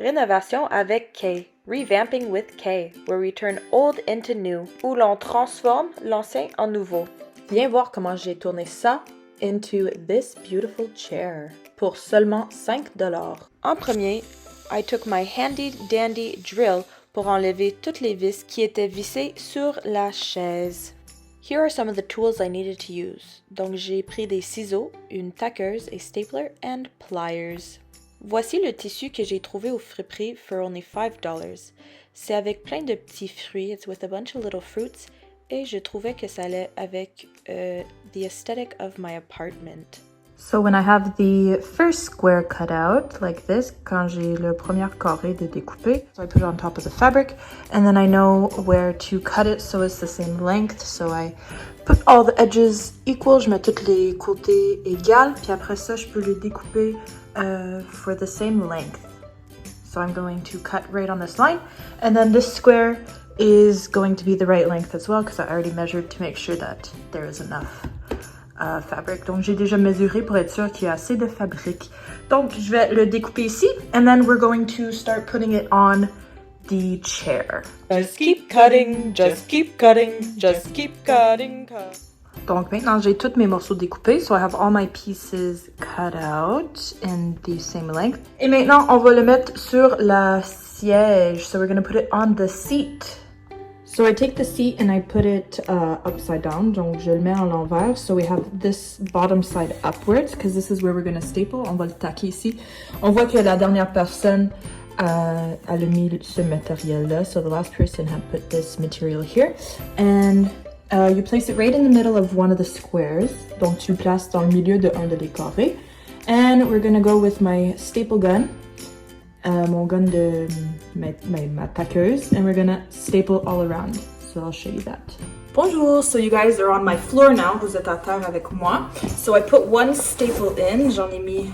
Rénovations avec Kay, Revamping with Kay, where we turn old into new, où l'on transforme l'ancien en nouveau. Viens voir comment j'ai tourné ça into this beautiful chair pour seulement 5 $. En premier, I took my handy dandy drill pour enlever toutes les vis qui étaient vissées sur la chaise. Here are some of the tools I needed to use. Donc j'ai pris des ciseaux, une taqueuse, a stapler and pliers. Voici le tissu que j'ai trouvé au friperie for only 5 $. C'est avec plein de petits fruits, it's with a bunch of little fruits, et je trouvais que ça allait avec the aesthetic of my apartment. So when I have the first square cut out, like this, quand j'ai le premier carré de découper, so I put it on top of the fabric, and then I know where to cut it so it's the same length, so I put all the edges equal, je mets tous les côtés égales, puis après ça, je peux les découper for the same length. So I'm going to cut right on this line, and then this square is going to be the right length as well, because I already measured to make sure that there is enough fabric. Donc j'ai déjà mesuré pour être sûr qu'il y a assez de fabrique. Donc je vais le découper ici, and then we're going to start putting it on the chair. Just keep cutting, just keep cutting, just keep cutting. Donc maintenant j'ai tous mes morceaux découpés, so I have all my pieces cut out in the same length. Et maintenant on va le mettre sur la siège, so we're going to put it on the seat. So I take the seat and I put it upside down, donc je le mets en l'envers, so we have this bottom side upwards, because this is where we're going to staple. On va le taquer ici. On voit que la dernière personne a mis ce matériel-là, so the last person had put this material here, and you place it right in the middle of one of the squares, donc tu le places dans le milieu de un des carrés, and we're going to go with my staple gun, mon gun de ma taqueuse, and we're gonna staple all around. So I'll show you that. Bonjour, so you guys are on my floor now. Vous êtes à terre avec moi. So I put one staple in. J'en ai mis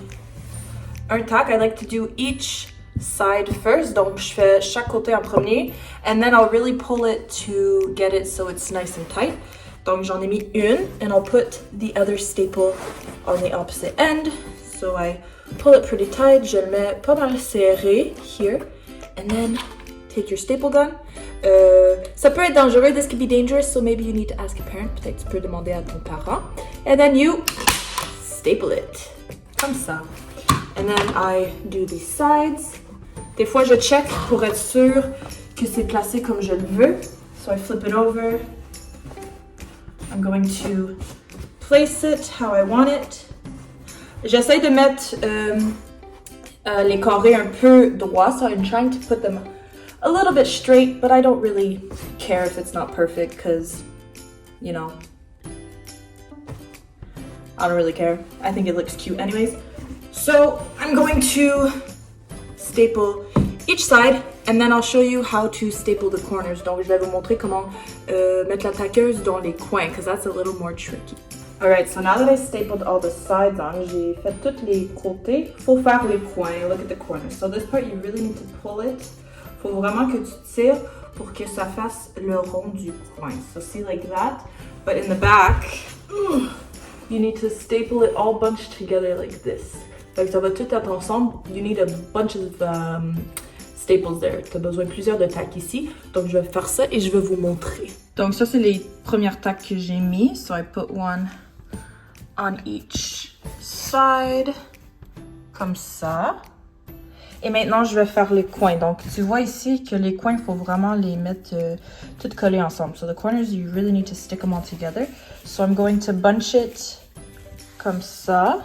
un tac. I like to do each side first. Donc je fais chaque côté en premier, and then I'll really pull it to get it so it's nice and tight. Donc j'en ai mis une, and I'll put the other staple on the opposite end. So I pull it pretty tight, je le mets pas mal serré here, and then take your staple gun. Ça peut être dangereux, this could be dangerous, so maybe you need to ask a parent, peut-être tu peux demander à ton parent. And then you staple it, comme ça. And then I do these sides. Des fois je check pour être sûr que c'est placé comme je le veux. So I flip it over. I'm going to place it how I want it. J'essaie de mettre les carrés un peu droits, so I'm trying to put them a little bit straight, but I don't really care if it's not perfect, because, you know, I don't really care. I think it looks cute anyways. So I'm going to staple each side, and then I'll show you how to staple the corners. Donc je vais vous montrer comment mettre la taqueuse dans les coins, because that's a little more tricky. Alright, so now that I stapled all the sides on, j'ai fait tous les côtés. Faut faire les coins, look at the corners. So this part, you really need to pull it. Faut vraiment que tu tires pour que ça fasse le rond du coin. So see, like that. But in the back, you need to staple it all bunched together like this. Donc ça va tout être ensemble. You need a bunch of staples there. Tu as besoin de plusieurs de tacs ici. Donc je vais faire ça et je vais vous montrer. Donc ça, c'est les premières tacs que j'ai mis. So I put one on each side, comme ça. Et maintenant, je vais faire les coins. Donc, tu vois ici que les coins, il faut vraiment les mettre tout collés ensemble. So the corners, you really need to stick them all together. So I'm going to bunch it comme ça.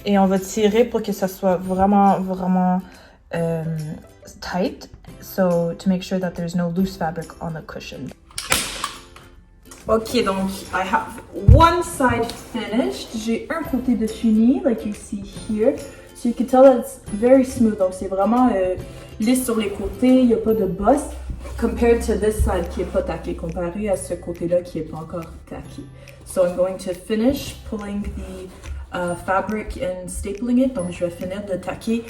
Et on va tirer pour que ça soit vraiment, vraiment tight. So to make sure that there's no loose fabric on the cushion. Ok, donc I have one side finished. J'ai un côté de fini, like you see here. So you can tell that it's very smooth. Donc c'est vraiment lisse sur les côtés, il n'y a pas de boss. Compared to this side qui n'est pas taqué, comparé à ce côté-là qui n'est pas encore taqué. So I'm going to finish pulling the fabric and stapling it. Donc je vais finir de taquer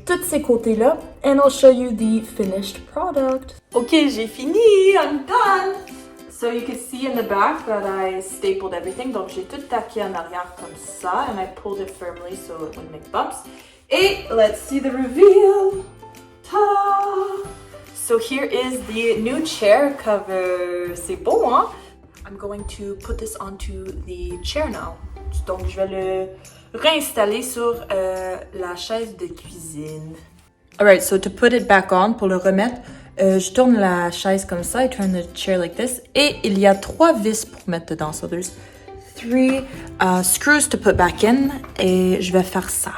tous ces côtés-là. And I'll show you the finished product. Ok, j'ai fini, I'm done! So you can see in the back that I stapled everything. Donc j'ai tout taqué en arrière comme ça, and I pulled it firmly so it wouldn't make bumps. Et let's see the reveal. Ta-da! So here is the new chair cover. C'est beau, hein? I'm going to put this onto the chair now. Donc, je vais le réinstaller sur la chaise de cuisine. Alright, so to put it back on, pour le remettre, je tourne la chaise comme ça, I turn the chair like this, et il y a 3 vis pour mettre dedans. So there's 3 screws to put back in, et je vais faire ça.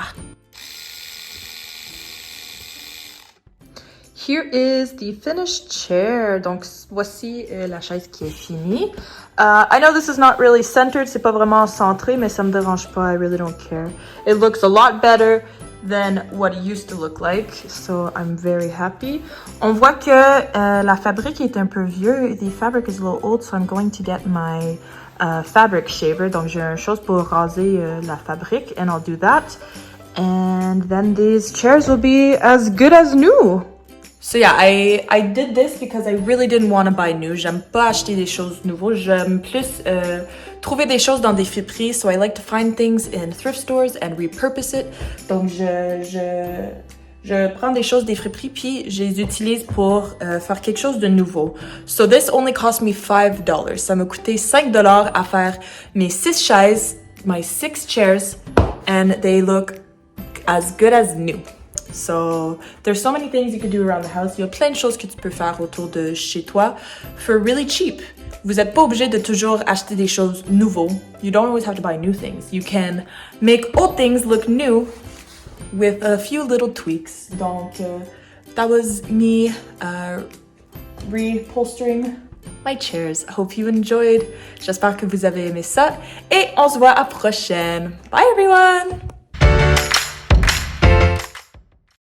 Here is the finished chair. Donc, voici la chaise qui est finie. I know this is not really centered, c'est pas vraiment centré, mais ça me dérange pas, I really don't care. It looks a lot better than what it used to look like, so I'm very happy. On voit que la fabrique est un peu vieux. The fabric is a little old, so I'm going to get my fabric shaver. Donc, j'ai une chose pour raser la fabrique, and I'll do that. And then these chairs will be as good as new. So yeah, I did this because I really didn't want to buy new. J'aime pas acheter des choses nouveaux. J'aime plus trouver des choses dans des friperies. So I like to find things in thrift stores and repurpose it. Donc je prends des choses des friperies puis je les utilise pour faire quelque chose de nouveau. So this only cost me $5. Ça m'a coûté $5 à faire mes 6 chaises, my 6 chairs, and they look as good as new. So, there's so many things you can do around the house. Il y a plein de choses que tu peux faire autour de chez toi for really cheap. Vous n'êtes pas obligé de toujours acheter des choses nouveaux. You don't always have to buy new things. You can make old things look new with a few little tweaks. Donc, that was me reupholstering my chairs. I hope you enjoyed. J'espère que vous avez aimé ça. Et on se voit à la prochaine. Bye everyone!